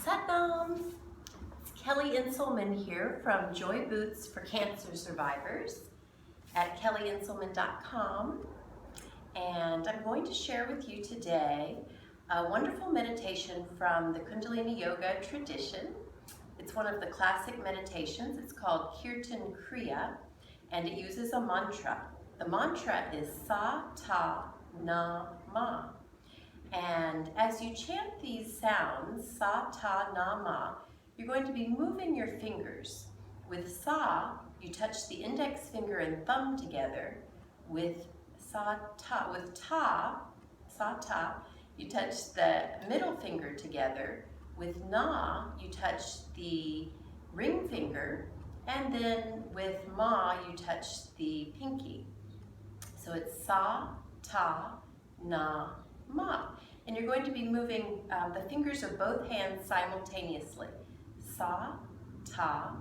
Satnam. It's Kelly Inselman here from Joy Boots for Cancer Survivors at kellyiinselman.com, and I'm going to share with you today a wonderful meditation from the Kundalini Yoga tradition. It's one of the classic meditations. It's called Kirtan Kriya, and it uses a mantra. The mantra is Sa Ta Na Ma. And as you chant these sounds, Sa Ta Na Ma, you're going to be moving your fingers. With Sa, you touch the index finger and thumb together. With Sa Ta, you touch the middle finger together. With Na, you touch the ring finger. And then with Ma, you touch the pinky. So it's Sa Ta Na Ma. And you're going to be moving the fingers of both hands simultaneously. Sa, Ta,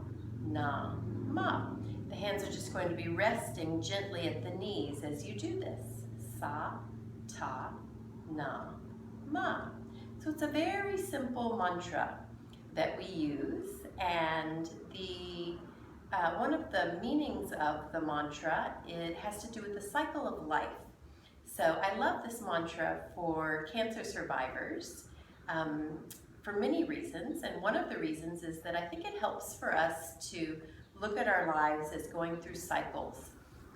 Na, Ma. The hands are just going to be resting gently at the knees as you do this. Sa, Ta, Na, Ma. So it's a very simple mantra that we use, and one of the meanings of the mantra, it has to do with the cycle of life. So I love this mantra for cancer survivors for many reasons, and one of the reasons is that I think it helps for us to look at our lives as going through cycles.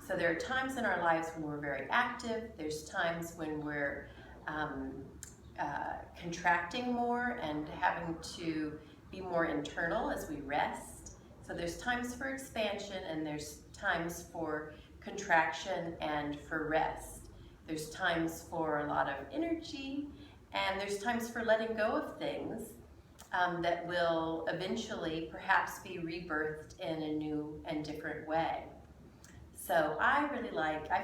So there are times in our lives when we're very active, there's times when we're contracting more and having to be more internal as we rest. So there's times for expansion and there's times for contraction and for rest. There's times for a lot of energy, and there's times for letting go of things that will eventually perhaps be rebirthed in a new and different way. So I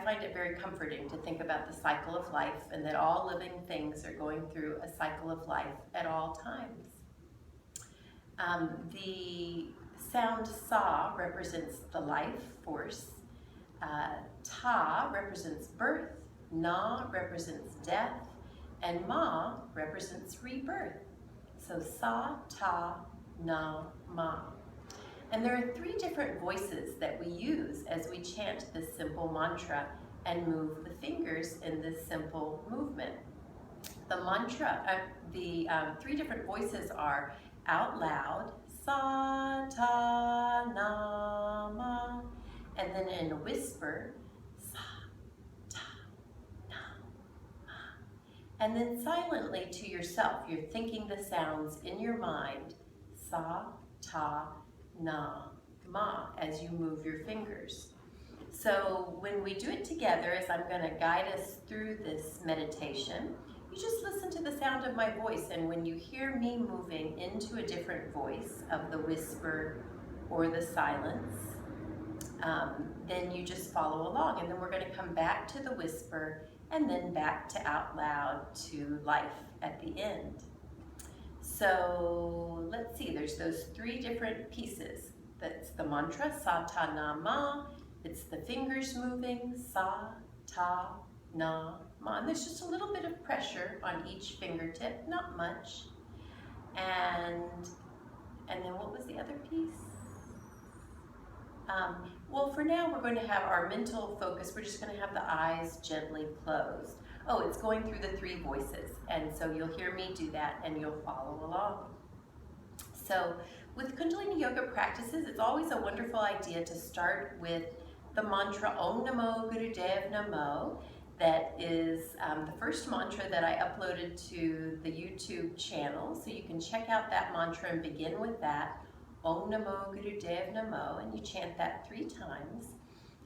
find it very comforting to think about the cycle of life and that all living things are going through a cycle of life at all times. The sound Sa represents the life force. Ta represents birth. Na represents death, and Ma represents rebirth. So Sa, Ta, Na, Ma. And there are three different voices that we use as we chant this simple mantra and move the fingers in this simple movement. The mantra, three different voices are out loud, Sa, Ta, Na, Ma, and then in a whisper, and then silently to yourself, you're thinking the sounds in your mind, Sa, Ta, Na, Ma, as you move your fingers. So when we do it together, as I'm going to guide us through this meditation, you just listen to the sound of my voice, and when you hear me moving into a different voice of the whisper or the silence, then you just follow along, and then we're going to come back to the whisper and then back to out loud to life at the end. So let's see, there's those three different pieces. That's the mantra, Sa, Ta, Na, Ma. It's the fingers moving, Sa, Ta, Na, Ma. And there's just a little bit of pressure on each fingertip, not much. And then what was the other piece? Well, for now, we're going to have our mental focus. We're just going to have the eyes gently closed. Oh, it's going through the three voices, and so you'll hear me do that, and you'll follow along. So with Kundalini Yoga practices, it's always a wonderful idea to start with the mantra Om Namo Gurudev Namo. That is the first mantra that I uploaded to the YouTube channel, so you can check out that mantra and begin with that. Om Namo Gurudev Namo, and you chant that 3 times.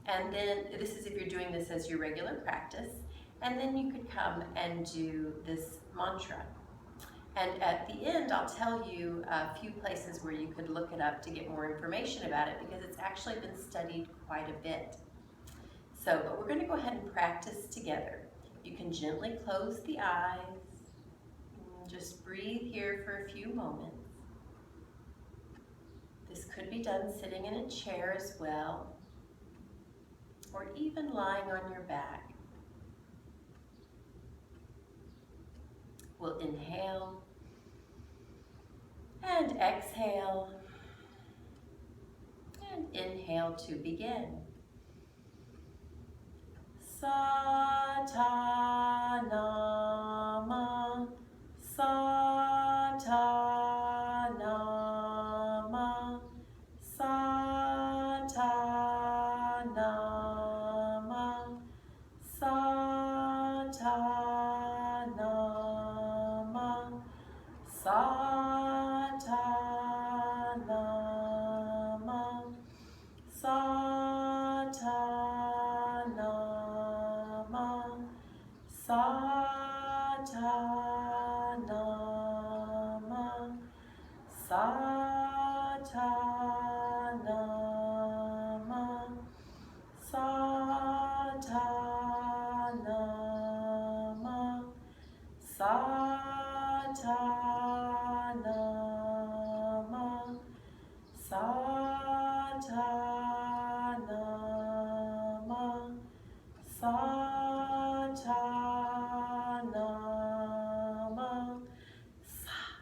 And then, this is if you're doing this as your regular practice, and then you could come and do this mantra. And at the end, I'll tell you a few places where you could look it up to get more information about it, because it's actually been studied quite a bit. So, but we're going to go ahead and practice together. You can gently close the eyes, just breathe here for a few moments. This could be done sitting in a chair as well, or even lying on your back. We'll inhale And exhale. And inhale to begin. Satanama, Satanama, Satanama, Satanama, Satanama, Satanama, Satanama, Satanama, Satanama, Satanama, Satanama, Satanama,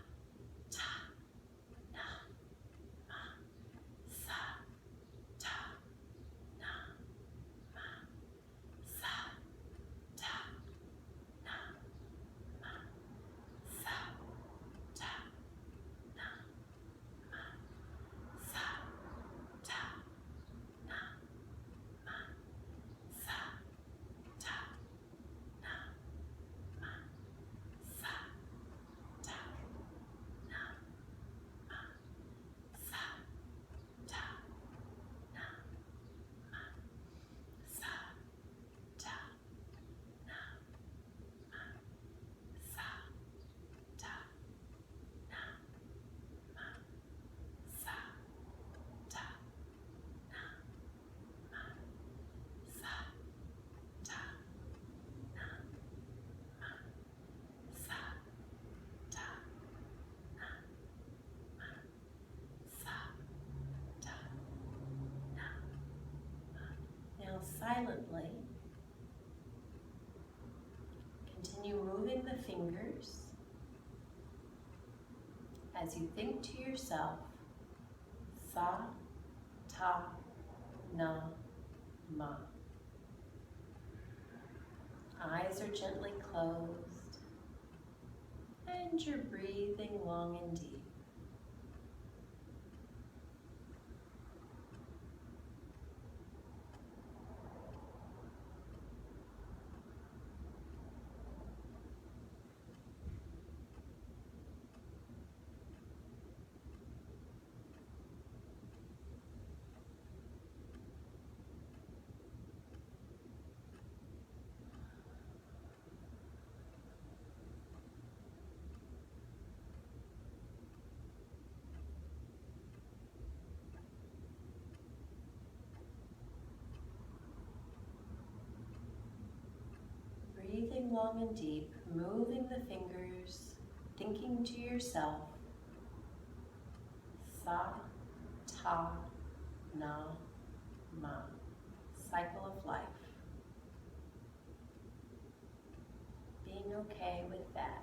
Now silently, continue moving the fingers as you think to yourself, sa, ta, na, ma. Eyes are gently closed, and you're breathing long and deep. Breathing long and deep, moving the fingers, thinking to yourself, sa, ta, na, ma. Cycle of life. Being okay with that.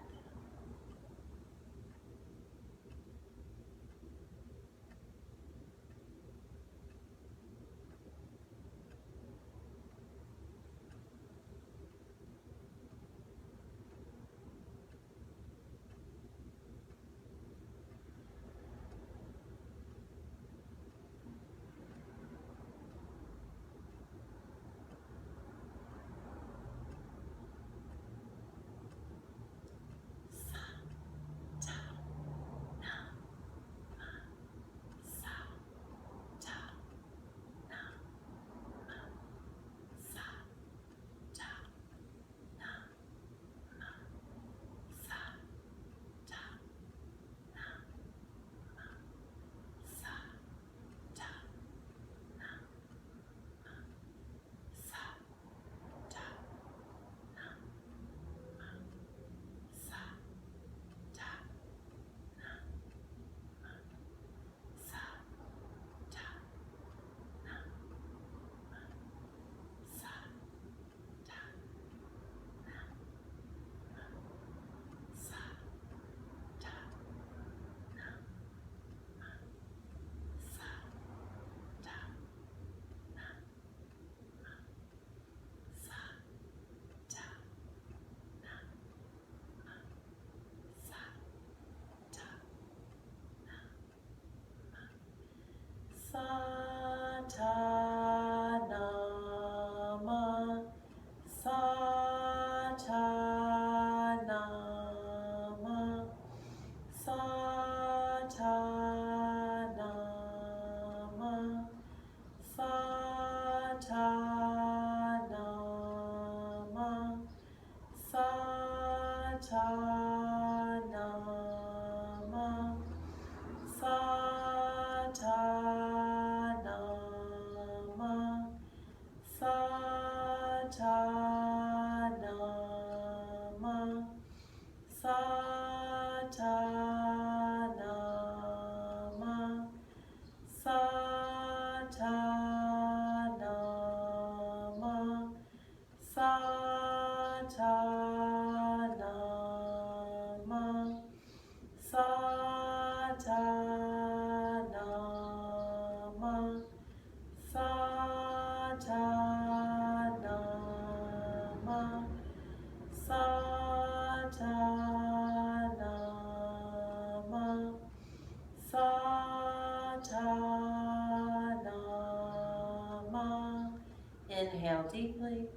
Inhale deeply.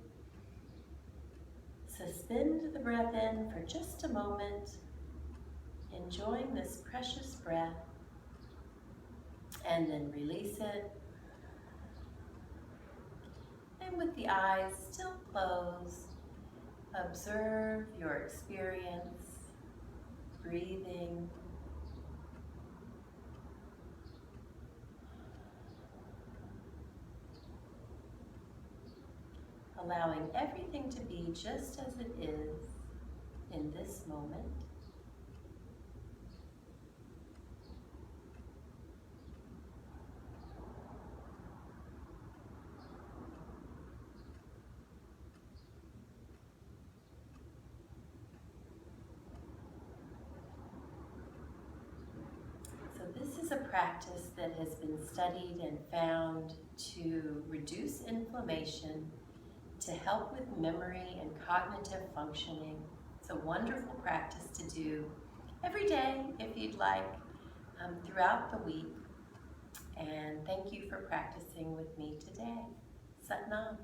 Suspend the breath in for just a moment, enjoying this precious breath, and then release it. And with the eyes still closed, observe your experience, breathing. Allowing everything to be just as it is in this moment. So this is a practice that has been studied and found to reduce inflammation, to help with memory and cognitive functioning. It's a wonderful practice to do every day if you'd like, throughout the week. And thank you for practicing with me today. Sat Nam.